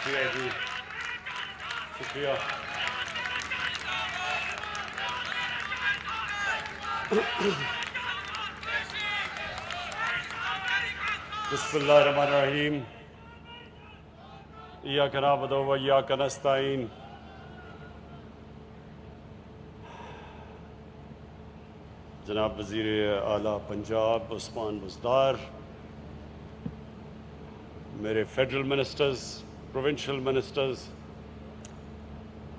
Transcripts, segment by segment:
شکریہ جی، شکریہ. بسم اللہ الرحمن الرحیم. ایاک نعبد و ایاک نستعین. جناب وزیر اعلیٰ پنجاب عثمان بزدار، میرے فیڈرل منسٹرز، پروونشل منسٹرز،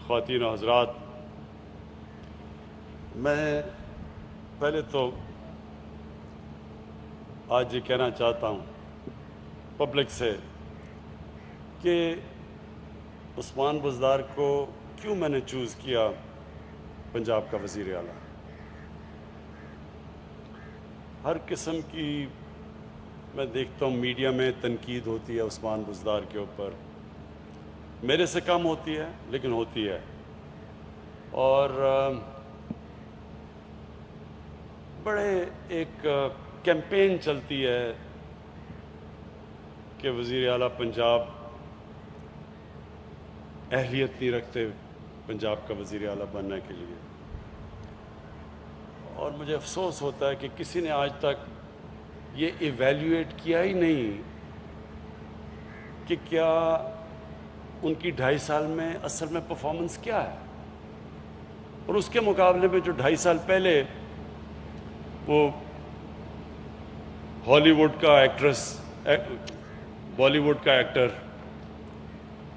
خواتین و حضرات، میں پہلے تو آج یہ کہنا چاہتا ہوں پبلک سے کہ عثمان بزدار کو کیوں میں نے چوز کیا پنجاب کا وزیر اعلیٰ. ہر قسم کی میں دیکھتا ہوں میڈیا میں تنقید ہوتی ہے عثمان بزدار کے اوپر، میرے سے کم ہوتی ہے لیکن ہوتی ہے، اور بڑے ایک کیمپین چلتی ہے کہ وزیر اعلیٰ پنجاب اہلیت نہیں رکھتے پنجاب کا وزیر اعلیٰ بننے کے لیے. اور مجھے افسوس ہوتا ہے کہ کسی نے آج تک یہ ایویلیویٹ کیا ہی نہیں کہ کیا ان کی 2.5 سال میں اصل میں پرفارمنس کیا ہے، اور اس کے مقابلے میں جو 2.5 سال پہلے وہ ہالی ووڈ کا ایکٹریس، بالی ووڈ کا ایکٹر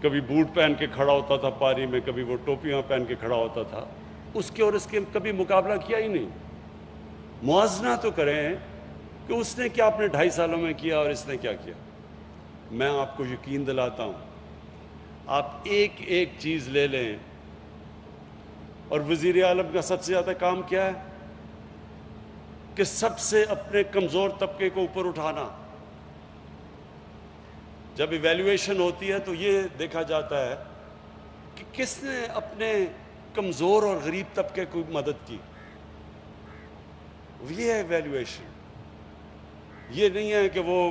کبھی بوٹ پہن کے کھڑا ہوتا تھا پاری میں، کبھی وہ ٹوپیاں پہن کے کھڑا ہوتا تھا، اس کے اور اس کے کبھی مقابلہ کیا ہی نہیں. موازنہ تو کریں کہ اس نے کیا اپنے 2.5 سالوں میں کیا اور اس نے کیا کیا. میں آپ کو یقین دلاتا ہوں، آپ ایک ایک چیز لے لیں، اور وزیر اعظم کا سب سے زیادہ کام کیا ہے کہ سب سے اپنے کمزور طبقے کو اوپر اٹھانا. جب ایویلیویشن ہوتی ہے تو یہ دیکھا جاتا ہے کہ کس نے اپنے کمزور اور غریب طبقے کو مدد کی. یہ ہے ایویلیویشن. یہ نہیں ہے کہ وہ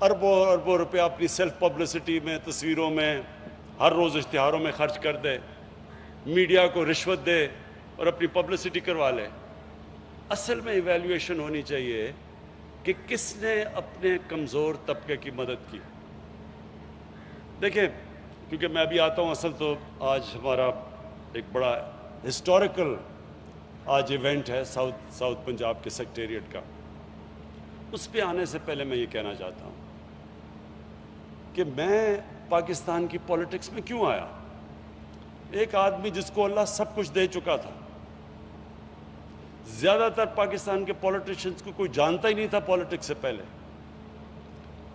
اربوں اربوں روپیہ اپنی سیلف پبلسٹی میں، تصویروں میں، ہر روز اشتہاروں میں خرچ کر دے، میڈیا کو رشوت دے اور اپنی پبلسٹی کروا لے. اصل میں ایویلیویشن ہونی چاہیے کہ کس نے اپنے کمزور طبقے کی مدد کی. دیکھیں، کیونکہ میں ابھی آتا ہوں، اصل تو آج ہمارا ایک بڑا ہسٹوریکل آج ایونٹ ہے ساؤتھ پنجاب کے سیکریٹریٹ کا. اس پہ آنے سے پہلے میں یہ کہنا چاہتا ہوں کہ میں پاکستان کی پولیٹکس میں کیوں آیا. ایک آدمی جس کو اللہ سب کچھ دے چکا تھا. زیادہ تر پاکستان کے پولیٹیشنز کو کوئی جانتا ہی نہیں تھا پولیٹکس سے پہلے.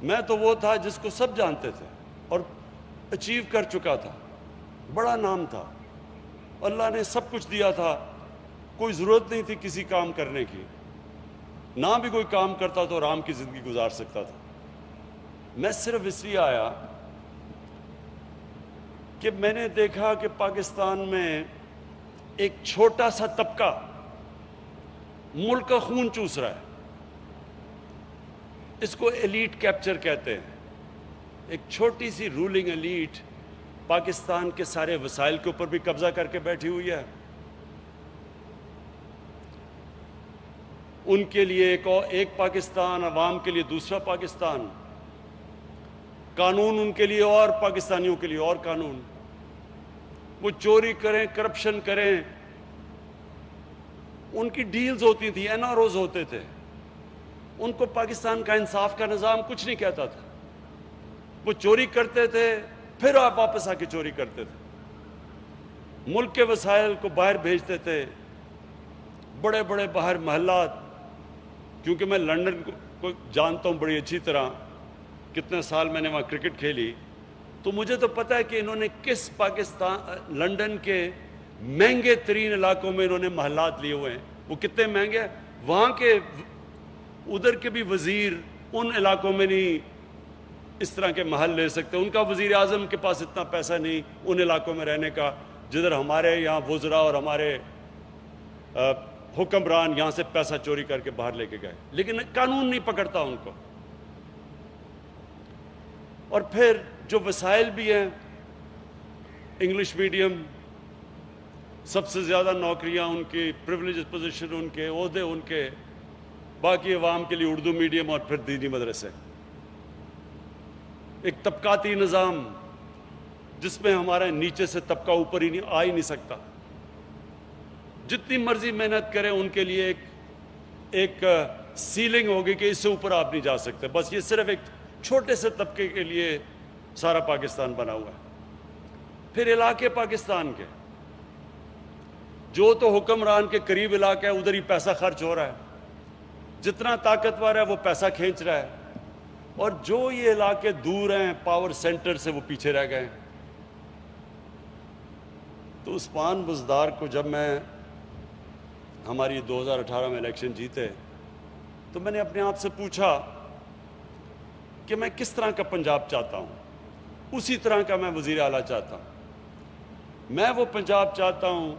میں تو وہ تھا جس کو سب جانتے تھے اور اچیو کر چکا تھا، بڑا نام تھا، اللہ نے سب کچھ دیا تھا، کوئی ضرورت نہیں تھی کسی کام کرنے کی. نہ بھی کوئی کام کرتا تو آرام کی زندگی گزار سکتا تھا. میں صرف اس لیے آیا کہ میں نے دیکھا کہ پاکستان میں ایک چھوٹا سا طبقہ ملک کا خون چوس رہا ہے. اس کو ایلیٹ کیپچر کہتے ہیں. ایک چھوٹی سی رولنگ ایلیٹ پاکستان کے سارے وسائل کے اوپر بھی قبضہ کر کے بیٹھی ہوئی ہے. ان کے لیے ایک پاکستان، عوام کے لیے دوسرا پاکستان، قانون ان کے لیے اور پاکستانیوں کے لیے اور قانون. وہ چوری کریں، کرپشن کریں، ان کی ڈیلز ہوتی تھیں، این آر اوز ہوتے تھے. ان کو پاکستان کا انصاف کا نظام کچھ نہیں کہتا تھا. وہ چوری کرتے تھے، پھر آپ واپس آ کے چوری کرتے تھے. ملک کے وسائل کو باہر بھیجتے تھے، بڑے بڑے باہر محلات. کیونکہ میں لندن کو جانتا ہوں بڑی اچھی طرح، کتنے سال میں نے وہاں کرکٹ کھیلی، تو مجھے تو پتہ ہے کہ انہوں نے کس پاکستان لندن کے مہنگے ترین علاقوں میں انہوں نے محلات لیے ہوئے ہیں. وہ کتنے مہنگے ہیں. وہاں کے ادھر کے بھی وزیر ان علاقوں میں نہیں اس طرح کے محل لے سکتے. ان کا وزیر اعظم کے پاس اتنا پیسہ نہیں ان علاقوں میں رہنے کا جدھر ہمارے یہاں وزراء اور ہمارے حکمران یہاں سے پیسہ چوری کر کے باہر لے کے گئے. لیکن قانون نہیں پکڑتا ان کو. اور پھر جو وسائل بھی ہیں، انگلش میڈیم، سب سے زیادہ نوکریاں ان کی، پریولیجز پوزیشن ان کے، عہدے ان کے، باقی عوام کے لیے اردو میڈیم اور پھر دینی مدرسے، ایک طبقاتی نظام جس میں ہمارا نیچے سے طبقہ اوپر ہی نہیں آ ہی نہیں سکتا. جتنی مرضی محنت کریں ان کے لیے ایک سیلنگ ہوگی کہ اس سے اوپر آپ نہیں جا سکتے. بس یہ صرف ایک چھوٹے سے طبقے کے لیے سارا پاکستان بنا ہوا ہے. پھر علاقے پاکستان کے جو تو حکمران کے قریب علاقہ ہے، ادھر ہی پیسہ خرچ ہو رہا ہے، جتنا طاقتور ہے وہ پیسہ کھینچ رہا ہے، اور جو یہ علاقے دور ہیں پاور سینٹر سے وہ پیچھے رہ گئے. تو عثمان بزدار کو جب میں ہماری 2018 میں الیکشن جیتے تو میں نے اپنے آپ سے پوچھا کہ میں کس طرح کا پنجاب چاہتا ہوں. اسی طرح کا میں وزیر اعلیٰ چاہتا ہوں. میں وہ پنجاب چاہتا ہوں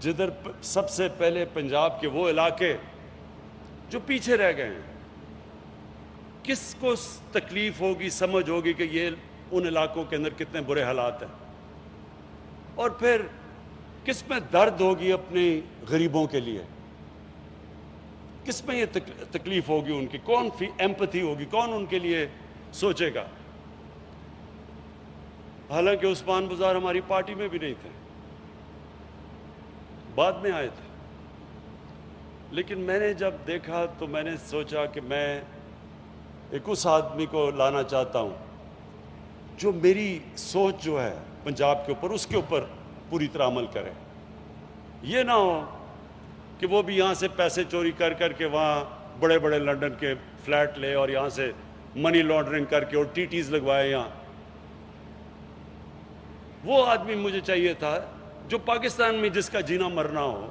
جدھر سب سے پہلے پنجاب کے وہ علاقے جو پیچھے رہ گئے ہیں، کس کو تکلیف ہوگی، سمجھ ہوگی کہ یہ ان علاقوں کے اندر کتنے برے حالات ہیں، اور پھر کس میں درد ہوگی اپنے غریبوں کے لیے، کس میں یہ تکلیف ہوگی ان کی، کون ایمپتھی ہوگی، کون ان کے لیے سوچے گا. حالانکہ عثمان بزدار ہماری پارٹی میں بھی نہیں تھے، بعد میں آئے تھے. لیکن میں نے جب دیکھا تو میں نے سوچا کہ میں ایک اس آدمی کو لانا چاہتا ہوں جو میری سوچ جو ہے پنجاب کے اوپر، اس کے اوپر پوری طرح عمل کرے. یہ نہ ہو کہ وہ بھی یہاں سے پیسے چوری کر کر کے وہاں بڑے بڑے لنڈن کے فلیٹ لے اور یہاں سے منی لانڈرنگ کر کے اور ٹیز لگوائے یہاں. وہ آدمی مجھے چاہیے تھا جو پاکستان میں جس کا جینا مرنا ہو،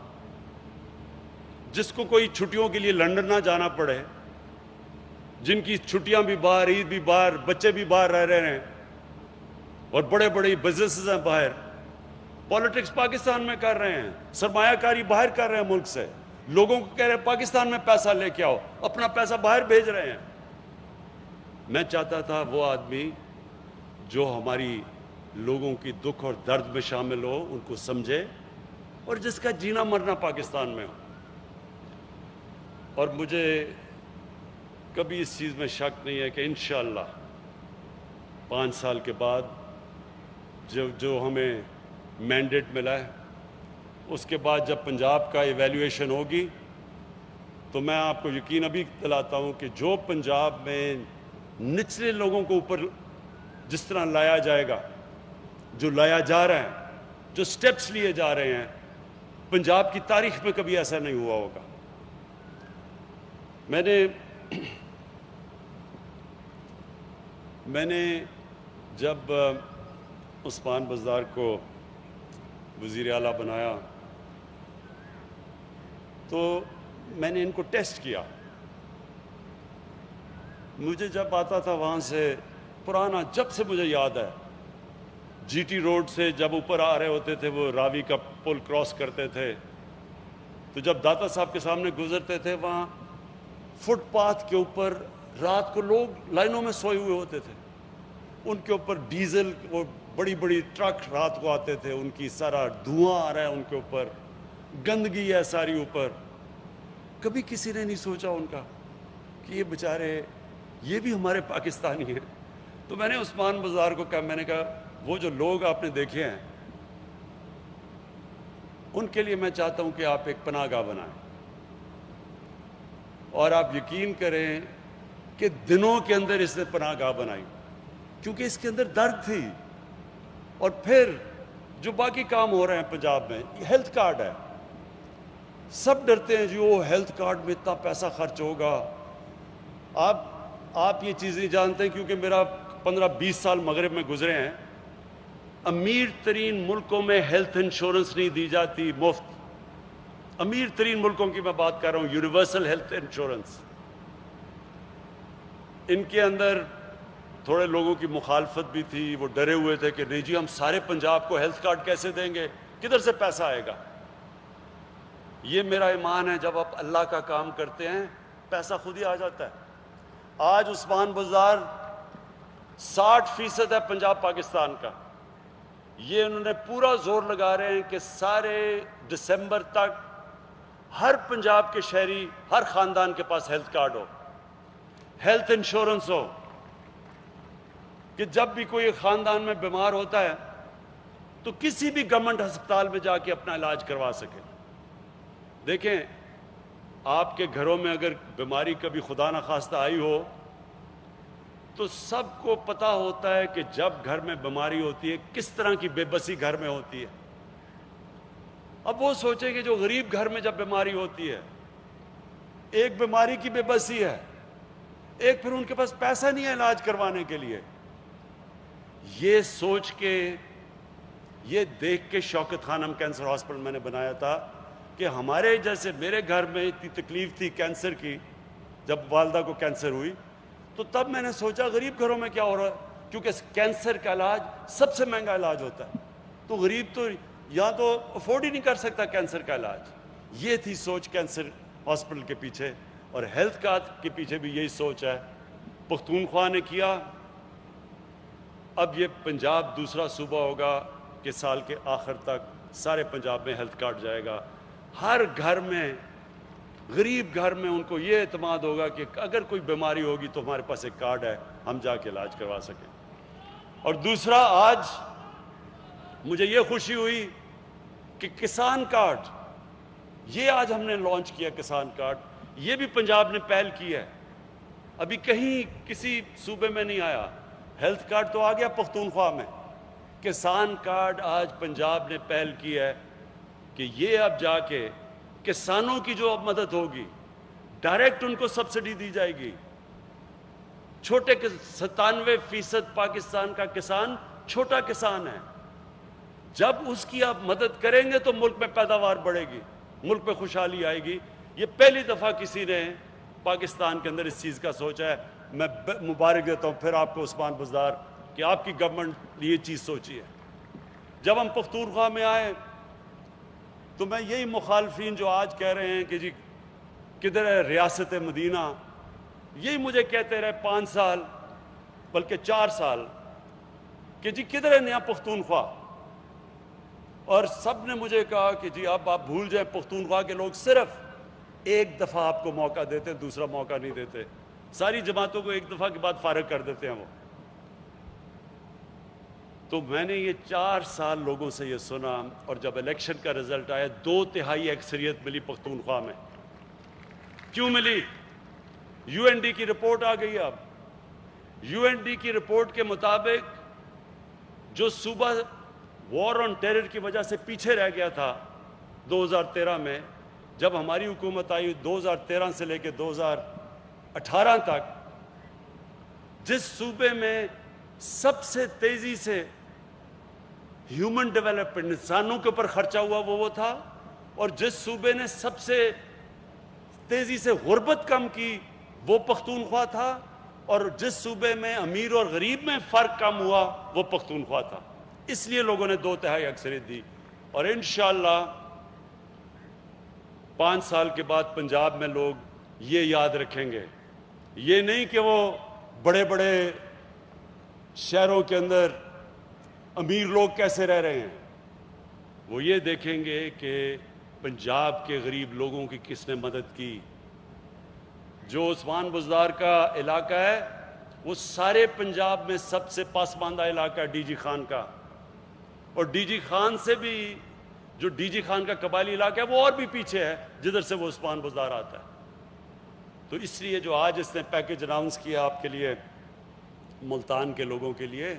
جس کو کوئی چھٹیوں کے لیے لنڈن نہ جانا پڑے، جن کی چھٹیاں بھی باہر، عید بھی باہر، بچے بھی باہر رہ رہے ہیں، اور بڑے بڑے بزنسز ہیں باہر. پالیٹکس پاکستان میں کر رہے ہیں، سرمایہ کاری باہر کر رہے ہیں ملک سے، لوگوں کو کہہ رہے ہیں پاکستان میں پیسہ لے کے آؤ، اپنا پیسہ باہر بھیج رہے ہیں. میں چاہتا تھا وہ آدمی جو ہماری لوگوں کی دکھ اور درد میں شامل ہو، ان کو سمجھے، اور جس کا جینا مرنا پاکستان میں ہو. اور مجھے کبھی اس چیز میں شک نہیں ہے کہ انشاءاللہ 5 سال کے بعد جو ہمیں مینڈیٹ ملا ہے، اس کے بعد جب پنجاب کا ایویلیویشن ہوگی تو میں آپ کو یقین ابھی دلاتا ہوں کہ جو پنجاب میں نچلے لوگوں کو اوپر جس طرح لایا جائے گا، جو لایا جا رہا ہے، جو سٹیپس لیے جا رہے ہیں، پنجاب کی تاریخ میں کبھی ایسا نہیں ہوا ہوگا. میں نے جب عثمان بزدار کو وزیر اعلیٰ بنایا تو میں نے ان کو ٹیسٹ کیا. مجھے جب آتا تھا وہاں سے پرانا، جب سے مجھے یاد ہے، جی ٹی روڈ سے جب اوپر آ رہے ہوتے تھے، وہ راوی کا پل کراس کرتے تھے، تو جب داتا صاحب کے سامنے گزرتے تھے، وہاں فٹ پاتھ کے اوپر رات کو لوگ لائنوں میں سوئے ہوئے ہوتے تھے. ان کے اوپر ڈیزل، وہ بڑی بڑی ٹرک رات کو آتے تھے، ان کی سارا دھواں آ رہا ہے ان کے اوپر، گندگی ہے ساری اوپر. کبھی کسی نے نہیں سوچا ان کا کہ یہ بیچارے یہ بھی ہمارے پاکستانی ہیں. تو میں نے عثمان بزدار کو کہا، میں نے کہا وہ جو لوگ آپ نے دیکھے ہیں ان کے لیے میں چاہتا ہوں کہ آپ ایک پناہ گاہ بنائیں، اور آپ یقین کریں کہ دنوں کے اندر اس نے پناہ گاہ بنائی، کیونکہ اس کے اندر درد تھی. اور پھر جو باقی کام ہو رہے ہیں پنجاب میں، یہ ہیلتھ کارڈ ہے. سب ڈرتے ہیں جی وہ ہیلتھ کارڈ میں اتنا پیسہ خرچ ہوگا. آپ یہ چیز نہیں جانتے ہیں، کیونکہ میرا 15-20 سال مغرب میں گزرے ہیں. امیر ترین ملکوں میں ہیلتھ انشورنس نہیں دی جاتی مفت. امیر ترین ملکوں کی میں بات کر رہا ہوں، یونیورسل ہیلتھ انشورنس. ان کے اندر تھوڑے لوگوں کی مخالفت بھی تھی، وہ ڈرے ہوئے تھے کہ نہیں جی ہم سارے پنجاب کو ہیلتھ کارڈ کیسے دیں گے، کدھر سے پیسہ آئے گا. یہ میرا ایمان ہے، جب آپ اللہ کا کام کرتے ہیں پیسہ خود ہی آ جاتا ہے. آج عثمان بزدار 60% ہے پنجاب پاکستان کا. یہ انہوں نے پورا زور لگا رہے ہیں کہ سارے دسمبر تک ہر پنجاب کے شہری، ہر خاندان کے پاس ہیلتھ کارڈ ہو، ہیلتھ انشورنس ہو، کہ جب بھی کوئی خاندان میں بیمار ہوتا ہے تو کسی بھی گورنمنٹ ہسپتال میں جا کے اپنا علاج کروا سکے. دیکھیں، آپ کے گھروں میں اگر بیماری کبھی خدا نخواستہ آئی ہو تو سب کو پتہ ہوتا ہے کہ جب گھر میں بیماری ہوتی ہے کس طرح کی بے بسی گھر میں ہوتی ہے. اب وہ سوچیں کہ جو غریب گھر میں جب بیماری ہوتی ہے، ایک بیماری کی بے بسی ہے، ایک پھر ان کے پاس پیسہ نہیں ہے علاج کروانے کے لیے. یہ سوچ کے، یہ دیکھ کے شوکت خانم کینسر ہاسپٹل میں نے بنایا تھا کہ ہمارے جیسے، میرے گھر میں اتنی تکلیف تھی کینسر کی جب والدہ کو کینسر ہوئی، تو تب میں نے سوچا غریب گھروں میں کیا ہو رہا ہے، کیونکہ کینسر کا علاج سب سے مہنگا علاج ہوتا ہے، تو غریب تو یا تو افورڈ ہی نہیں کر سکتا کینسر کا علاج. یہ تھی سوچ کینسر ہاسپٹل کے پیچھے، اور ہیلتھ کارڈ کے پیچھے بھی یہی سوچ ہے. پختونخوا نے کیا. اب یہ پنجاب دوسرا صوبہ ہوگا کہ سال کے آخر تک سارے پنجاب میں ہیلتھ کارڈ جائے گا. ہر گھر میں، غریب گھر میں ان کو یہ اعتماد ہوگا کہ اگر کوئی بیماری ہوگی تو ہمارے پاس ایک کارڈ ہے، ہم جا کے علاج کروا سکیں. اور دوسرا، آج مجھے یہ خوشی ہوئی کہ کسان کارڈ، یہ آج ہم نے لانچ کیا. کسان کارڈ یہ بھی پنجاب نے پہل کی ہے، ابھی کہیں کسی صوبے میں نہیں آیا. ہیلتھ کارڈ تو آ گیا پختونخوا میں، کسان کارڈ آج پنجاب نے پہل کی ہے کہ یہ اب جا کے کسانوں کی جو اب مدد ہوگی، ڈائریکٹ ان کو سبسڈی دی جائے گی. چھوٹے 97% پاکستان کا کسان چھوٹا کسان ہے. جب اس کی آپ مدد کریں گے تو ملک میں پیداوار بڑھے گی، ملک میں خوشحالی آئے گی. یہ پہلی دفعہ کسی نے پاکستان کے اندر اس چیز کا سوچا ہے. میں مبارک دیتا ہوں پھر آپ کو عثمان بزدار کہ آپ کی گورنمنٹ نے یہ چیز سوچی ہے. جب ہم پختونخوا میں آئے تو میں یہی مخالفین جو آج کہہ رہے ہیں کہ جی کدھر ہے ریاست مدینہ، یہی مجھے کہتے رہے 5 سال بلکہ 4 سال کہ جی کدھر ہے نیا پختونخوا. اور سب نے مجھے کہا کہ جی اب آپ بھول جائیں، پختونخوا کے لوگ صرف ایک دفعہ آپ کو موقع دیتے، دوسرا موقع نہیں دیتے. ساری جماعتوں کو ایک دفعہ کے بعد فارغ کر دیتے ہیں وہ. تو میں نے یہ 4 سال لوگوں سے یہ سنا، اور جب الیکشن کا رزلٹ آیا 2/3 اکثریت ملی پختونخوا میں. کیوں ملی؟ یو این ڈی کی رپورٹ آ گئی. اب یو این ڈی کی رپورٹ کے مطابق جو صوبہ وار آن ٹیرر کی وجہ سے پیچھے رہ گیا تھا 2013 میں، جب ہماری حکومت آئی 2013 سے لے کے 2018 تک، جس صوبے میں سب سے تیزی سے ہیومن ڈیولپمنٹ، انسانوں کے اوپر خرچہ ہوا وہ تھا، اور جس صوبے نے سب سے تیزی سے غربت کم کی وہ پختونخوا تھا، اور جس صوبے میں امیر اور غریب میں فرق کم ہوا وہ پختونخوا تھا. اس لیے لوگوں نے 2/3 اکثریت دی. اور انشاءاللہ 5 سال کے بعد پنجاب میں لوگ یہ یاد رکھیں گے، یہ نہیں کہ وہ بڑے بڑے شہروں کے اندر امیر لوگ کیسے رہ رہے ہیں، وہ یہ دیکھیں گے کہ پنجاب کے غریب لوگوں کی کس نے مدد کی. جو عثمان بزدار کا علاقہ ہے وہ سارے پنجاب میں سب سے پسماندہ علاقہ ہے ڈی جی خان کا، اور ڈی جی خان سے بھی، جو ڈی جی خان کا قبائلی علاقہ ہے وہ اور بھی پیچھے ہے جدھر سے وہ عثمان بزدار آتا ہے. تو اس لیے جو آج اس نے پیکج اناؤنس کیا آپ کے لیے، ملتان کے لوگوں کے لیے،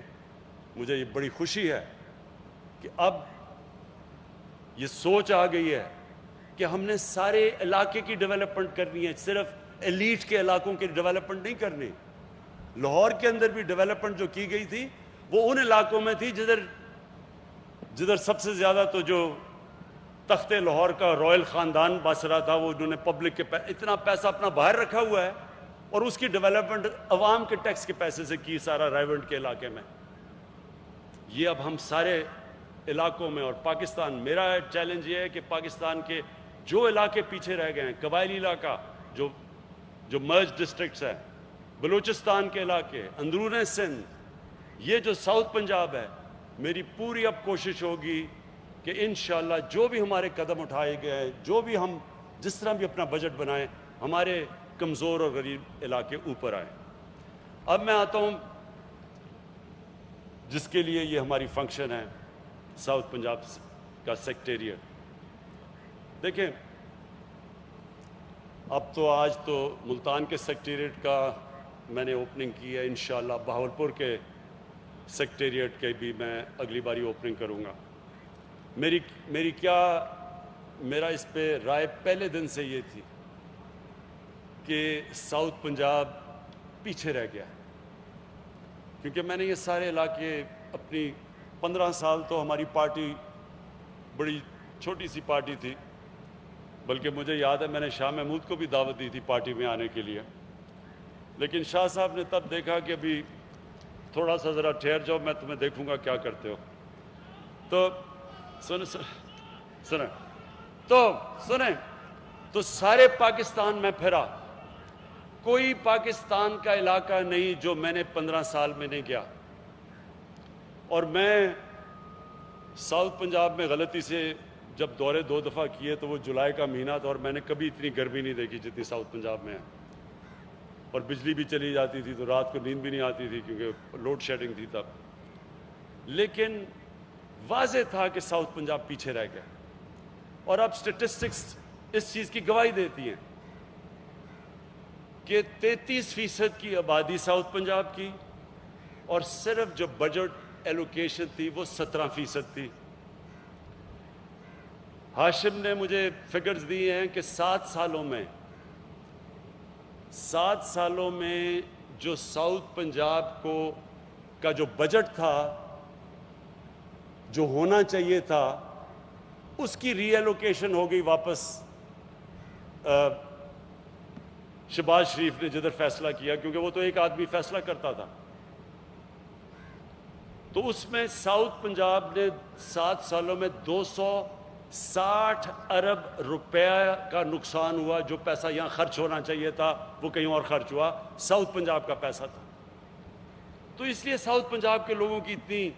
مجھے یہ بڑی خوشی ہے کہ اب یہ سوچ آ گئی ہے کہ ہم نے سارے علاقے کی ڈیولپمنٹ کرنی ہے، صرف ایلیٹ کے علاقوں کی ڈیولپمنٹ نہیں کرنی. لاہور کے اندر بھی ڈیولپمنٹ جو کی گئی تھی وہ ان علاقوں میں تھی جدھر سب سے زیادہ تو جو تخت لاہور کا رائل خاندان باسرا تھا، وہ انہوں نے پبلک کے اتنا پیسہ اپنا باہر رکھا ہوا ہے، اور اس کی ڈیولپمنٹ عوام کے ٹیکس کے پیسے سے کی، سارا رائیونٹ کے علاقے میں. یہ اب ہم سارے علاقوں میں، اور پاکستان، میرا چیلنج یہ ہے کہ پاکستان کے جو علاقے پیچھے رہ گئے ہیں، قبائلی علاقہ جو مرج ڈسٹرکٹس ہیں، بلوچستان کے علاقے، اندرون سندھ، یہ جو ساؤتھ پنجاب ہے، میری پوری اب کوشش ہوگی کہ انشاءاللہ جو بھی ہمارے قدم اٹھائے گئے ہیں، جو بھی ہم جس طرح بھی اپنا بجٹ بنائیں، ہمارے کمزور اور غریب علاقے اوپر آئیں۔ اب میں آتا ہوں جس کے لیے یہ ہماری فنکشن ہے، ساؤتھ پنجاب کا سیکریٹریٹ۔ دیکھیں، اب تو آج تو ملتان کے سیکریٹریٹ کا میں نے اوپننگ کی ہے، انشاءاللہ بہاولپور کے سیکریٹریٹ کے بھی میں اگلی باری اوپننگ کروں گا۔ میرا اس پہ رائے پہلے دن سے یہ تھی کہ ساؤتھ پنجاب پیچھے رہ گیا، کیونکہ میں نے یہ سارے علاقے اپنی 15 سال تو ہماری پارٹی بڑی چھوٹی سی پارٹی تھی، بلکہ مجھے یاد ہے میں نے شاہ محمود کو بھی دعوت دی تھی پارٹی میں آنے کے لیے، لیکن شاہ صاحب نے تب دیکھا کہ ابھی تھوڑا سا ذرا ٹھہر جاؤ، میں تمہیں دیکھوں گا کیا کرتے ہو۔ تو سنیں تو سارے پاکستان میں پھرا، کوئی پاکستان کا علاقہ نہیں جو میں نے 15 سال میں نہیں گیا، اور میں ساؤتھ پنجاب میں غلطی سے جب دورے 2 دفعہ کیے تو وہ جولائی کا مہینہ تھا، اور میں نے کبھی اتنی گرمی نہیں دیکھی جتنی ساؤتھ پنجاب میں ہے، اور بجلی بھی چلی جاتی تھی تو رات کو نیند بھی نہیں آتی تھی کیونکہ لوڈ شیڈنگ تھی تب۔ لیکن واضح تھا کہ ساؤتھ پنجاب پیچھے رہ گیا، اور اب سٹیٹسٹکس اس چیز کی گواہی دیتی ہیں کہ 33% کی آبادی ساؤتھ پنجاب کی، اور صرف جو بجٹ ایلوکیشن تھی وہ 17% تھی۔ ہاشم نے مجھے فگرز دی ہیں کہ 7 سالوں میں جو ساؤتھ پنجاب کا جو بجٹ تھا، جو ہونا چاہیے تھا، اس کی ری ایلوکیشن ہو گئی واپس شہباز شریف نے جدھر فیصلہ کیا، کیونکہ وہ تو ایک آدمی فیصلہ کرتا تھا، تو اس میں ساؤتھ پنجاب نے 7 سالوں میں 260 ارب روپے کا نقصان ہوا۔ جو پیسہ یہاں خرچ ہونا چاہیے تھا وہ کہیں اور خرچ ہوا، ساؤتھ پنجاب کا پیسہ تھا۔ تو اس لیے ساؤتھ پنجاب کے لوگوں کی اتنی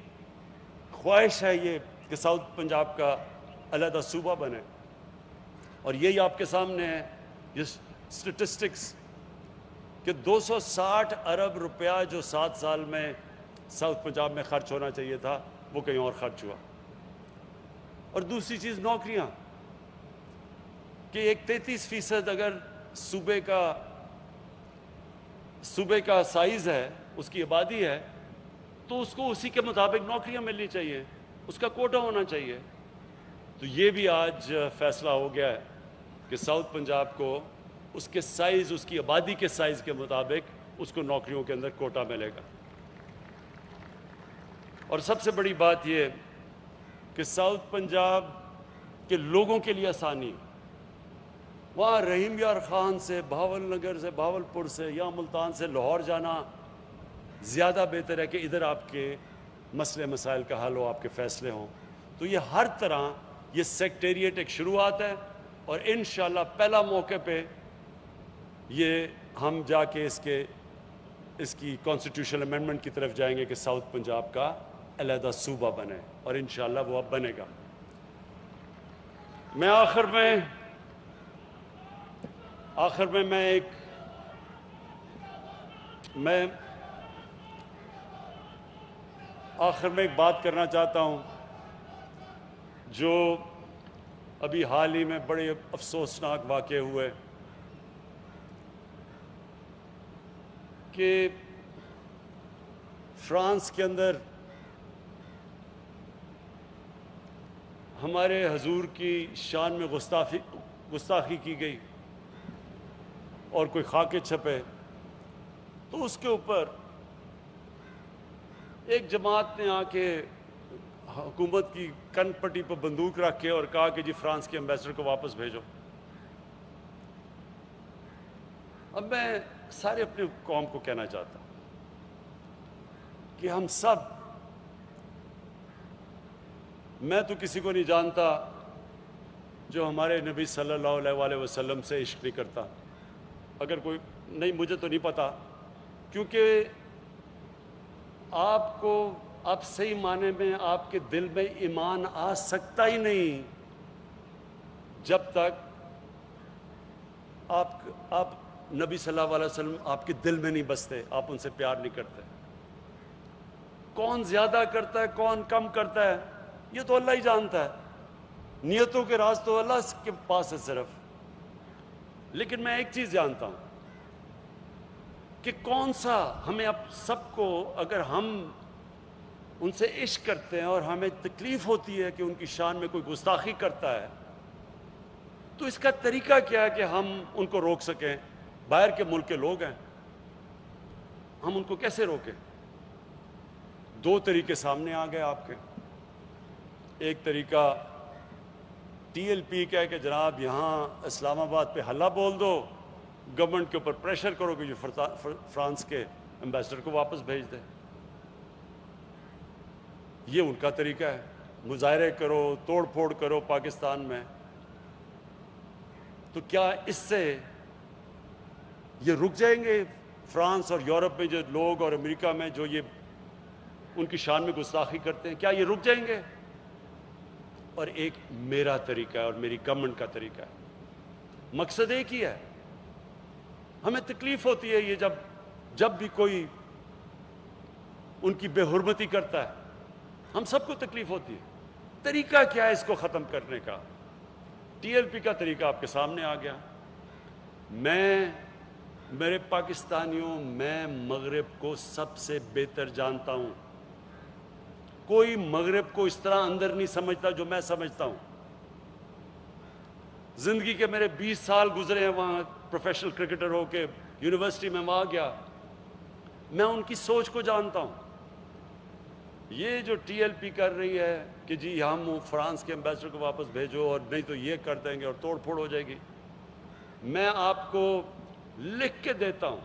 خواہش ہے یہ کہ ساؤتھ پنجاب کا علیحدہ صوبہ بنے، اور یہی آپ کے سامنے ہے یہ سٹیٹسٹکس کہ 260 ارب روپیہ جو 7 سال میں ساؤتھ پنجاب میں خرچ ہونا چاہیے تھا وہ کہیں اور خرچ ہوا۔ اور دوسری چیز نوکریاں، کہ ایک 33% اگر صوبے کا سائز ہے، اس کی آبادی ہے، تو اس کو اسی کے مطابق نوکریاں ملنی چاہیے، اس کا کوٹا ہونا چاہیے۔ تو یہ بھی آج فیصلہ ہو گیا ہے کہ ساؤتھ پنجاب کو اس کے سائز، اس کی آبادی کے سائز کے مطابق اس کو نوکریوں کے اندر کوٹا ملے گا۔ اور سب سے بڑی بات یہ کہ ساؤتھ پنجاب کے لوگوں کے لیے آسانی، وہاں رحیم یار خان سے، بہاول نگر سے، بہاولپور سے یا ملتان سے لاہور جانا زیادہ بہتر ہے کہ ادھر آپ کے مسئلے مسائل کا حل ہو، آپ کے فیصلے ہوں۔ تو یہ ہر طرح یہ سیکریٹریٹ ایک شروعات ہے، اور انشاءاللہ پہلا موقع پہ یہ ہم جا کے اس کی کانسٹیٹیوشنل امینڈمنٹ کی طرف جائیں گے کہ ساؤتھ پنجاب کا علیحدہ صوبہ بنے، اور انشاءاللہ وہ اب بنے گا۔ میں آخر میں ایک بات کرنا چاہتا ہوں جو ابھی حال ہی میں بڑے افسوسناک واقع ہوئے، کہ فرانس کے اندر ہمارے حضور کی شان میں گستاخی کی گئی اور کوئی خاکے چھپے، تو اس کے اوپر ایک جماعت نے آ کے حکومت کی کن پٹی پر بندوق رکھ کے اور کہا کہ جی فرانس کے ایمبیسڈر کو واپس بھیجو۔ اب میں سارے اپنے قوم کو کہنا چاہتا ہوں کہ ہم سب، میں تو کسی کو نہیں جانتا جو ہمارے نبی صلی اللہ علیہ وآلہ وسلم سے عشق نہیں کرتا، اگر کوئی نہیں، مجھے تو نہیں پتا، کیونکہ آپ کو اب صحیح معنی میں آپ کے دل میں ایمان آ سکتا ہی نہیں جب تک آپ نبی صلی اللہ علیہ وسلم آپ کے دل میں نہیں بستے، آپ ان سے پیار نہیں کرتے۔ کون زیادہ کرتا ہے کون کم کرتا ہے یہ تو اللہ ہی جانتا ہے، نیتوں کے راز تو اللہ کے پاس ہے صرف۔ لیکن میں ایک چیز جانتا ہوں کہ کون سا ہمیں اب سب کو، اگر ہم ان سے عشق کرتے ہیں اور ہمیں تکلیف ہوتی ہے کہ ان کی شان میں کوئی گستاخی کرتا ہے، تو اس کا طریقہ کیا ہے کہ ہم ان کو روک سکیں؟ باہر کے ملک کے لوگ ہیں، ہم ان کو کیسے روکیں؟ دو طریقے سامنے آ گئے آپ کے۔ ایک طریقہ ٹی ایل پی کا ہے کہ جناب یہاں اسلام آباد پہ ہلہ بول دو، گورنمنٹ کے اوپر پریشر کرو کہ جو فرانس کے ایمبیسڈر کو واپس بھیج دے۔ یہ ان کا طریقہ ہے، مظاہرے کرو، توڑ پھوڑ کرو پاکستان میں۔ تو کیا اس سے یہ رک جائیں گے؟ فرانس اور یورپ میں جو لوگ اور امریکہ میں جو یہ ان کی شان میں گستاخی کرتے ہیں، کیا یہ رک جائیں گے؟ اور ایک میرا طریقہ ہے اور میری گورنمنٹ کا طریقہ ہے، مقصد ایک ہی ہے۔ ہمیں تکلیف ہوتی ہے یہ جب بھی کوئی ان کی بے حرمتی کرتا ہے، ہم سب کو تکلیف ہوتی ہے۔ طریقہ کیا ہے اس کو ختم کرنے کا؟ ٹی ایل پی کا طریقہ آپ کے سامنے آ گیا۔ میرے پاکستانیوں، میں مغرب کو سب سے بہتر جانتا ہوں، کوئی مغرب کو اس طرح اندر نہیں سمجھتا جو میں سمجھتا ہوں۔ زندگی کے میرے 20 سال گزرے ہیں وہاں، پروفیشنل کرکٹر ہو کے یونیورسٹی میں وہاں گیا، میں ان کی سوچ کو جانتا ہوں۔ یہ جو ٹی ایل پی کر رہی ہے کہ جی ہم فرانس کے ایمبیسڈر کو واپس بھیجو اور نہیں تو یہ کر دیں گے اور توڑ پھوڑ ہو جائے گی، میں آپ کو لکھ کے دیتا ہوں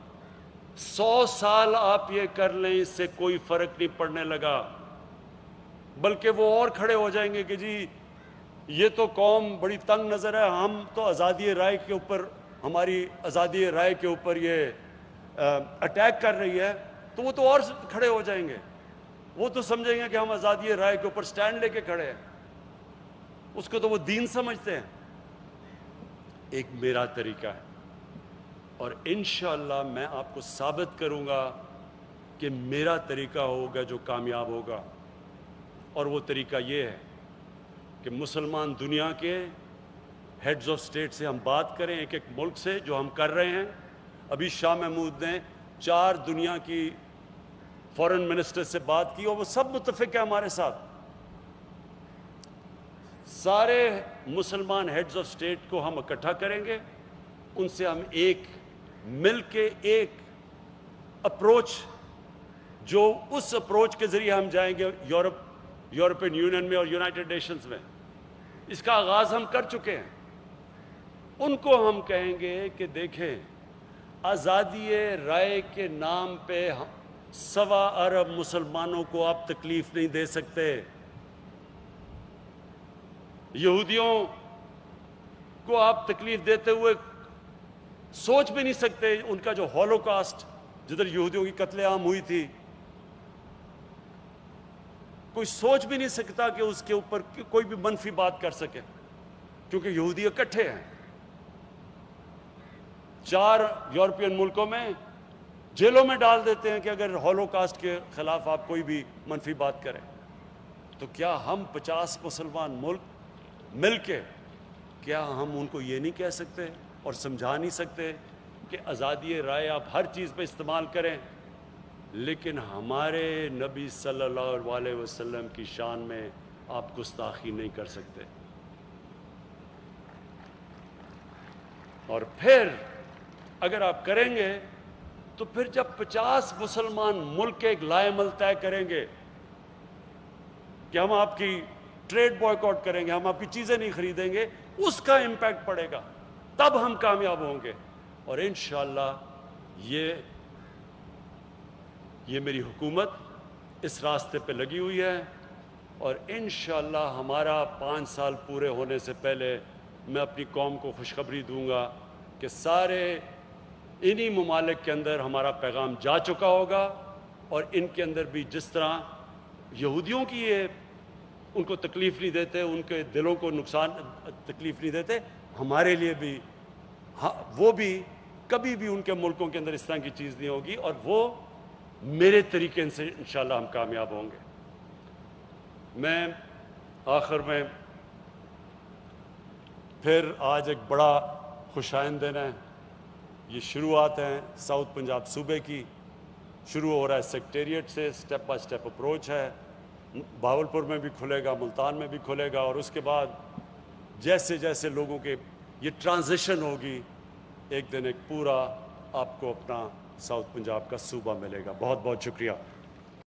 100 سال آپ یہ کر لیں اس سے کوئی فرق نہیں پڑنے لگا، بلکہ وہ اور کھڑے ہو جائیں گے کہ جی یہ تو قوم بڑی تنگ نظر ہے، ہم تو آزادی رائے کے اوپر، ہماری آزادی رائے کے اوپر یہ اٹیک کر رہی ہے، تو وہ تو اور کھڑے ہو جائیں گے، وہ تو سمجھیں گے کہ ہم آزادی رائے کے اوپر سٹینڈ لے کے کھڑے ہیں، اس کو تو وہ دین سمجھتے ہیں۔ ایک میرا طریقہ ہے اور انشاءاللہ میں آپ کو ثابت کروں گا کہ میرا طریقہ ہوگا جو کامیاب ہوگا، اور وہ طریقہ یہ ہے کہ مسلمان دنیا کے ہیڈز آف سٹیٹ سے ہم بات کریں، ایک ایک ملک سے، جو ہم کر رہے ہیں۔ ابھی شاہ محمود نے 4 دنیا کی فورن منسٹر سے بات کی اور وہ سب متفق ہیں ہمارے ساتھ۔ سارے مسلمان ہیڈز آف سٹیٹ کو ہم اکٹھا کریں گے، ان سے ہم ایک مل کے ایک اپروچ، جو اس اپروچ کے ذریعے ہم جائیں گے یورپین یونین میں اور یونائٹڈ نیشنز میں، اس کا آغاز ہم کر چکے ہیں۔ ان کو ہم کہیں گے کہ دیکھیں، آزادی رائے کے نام پہ 1.25 ارب مسلمانوں کو آپ تکلیف نہیں دے سکتے، یہودیوں کو آپ تکلیف دیتے ہوئے سوچ بھی نہیں سکتے۔ ان کا جو ہولوکاسٹ، جدھر یہودیوں کی قتل عام ہوئی تھی، کوئی سوچ بھی نہیں سکتا کہ اس کے اوپر کوئی بھی منفی بات کر سکے، کیونکہ یہودی اکٹھے ہیں۔ 4 یورپین ملکوں میں جیلوں میں ڈال دیتے ہیں کہ اگر ہولوکاسٹ کے خلاف آپ کوئی بھی منفی بات کریں۔ تو کیا ہم 50 مسلمان ملک مل کے، کیا ہم ان کو یہ نہیں کہہ سکتے اور سمجھا نہیں سکتے کہ آزادی رائے آپ ہر چیز پہ استعمال کریں، لیکن ہمارے نبی صلی اللہ علیہ وسلم کی شان میں آپ گستاخی نہیں کر سکتے؟ اور پھر اگر آپ کریں گے تو پھر جب 50 مسلمان ملک ایک لائے عمل طے کریں گے کہ ہم آپ کی ٹریڈ بوائے کاٹ کریں گے، ہم آپ کی چیزیں نہیں خریدیں گے، اس کا امپیکٹ پڑے گا، تب ہم کامیاب ہوں گے۔ اور انشاءاللہ یہ میری حکومت اس راستے پہ لگی ہوئی ہے، اور انشاءاللہ ہمارا 5 سال پورے ہونے سے پہلے میں اپنی قوم کو خوشخبری دوں گا کہ سارے انہی ممالک کے اندر ہمارا پیغام جا چکا ہوگا، اور ان کے اندر بھی جس طرح یہودیوں کی یہ ان کو تکلیف نہیں دیتے، ان کے دلوں کو نقصان تکلیف نہیں دیتے، ہمارے لیے بھی وہ بھی کبھی بھی ان کے ملکوں کے اندر اس طرح کی چیز نہیں ہوگی، اور وہ میرے طریقے سے انشاءاللہ ہم کامیاب ہوں گے۔ میں آخر میں پھر آج ایک بڑا خوشائند دن ہے، یہ شروعات ہیں ساؤتھ پنجاب صوبے کی، شروع ہو رہا ہے سیکٹریٹ سے، سٹیپ بائی سٹیپ اپروچ ہے، بہاولپور میں بھی کھلے گا، ملتان میں بھی کھلے گا، اور اس کے بعد جیسے جیسے لوگوں کے یہ ٹرانزیشن ہوگی، ایک دن ایک پورا آپ کو اپنا ساؤتھ پنجاب کا صوبہ ملے گا۔ بہت بہت شکریہ۔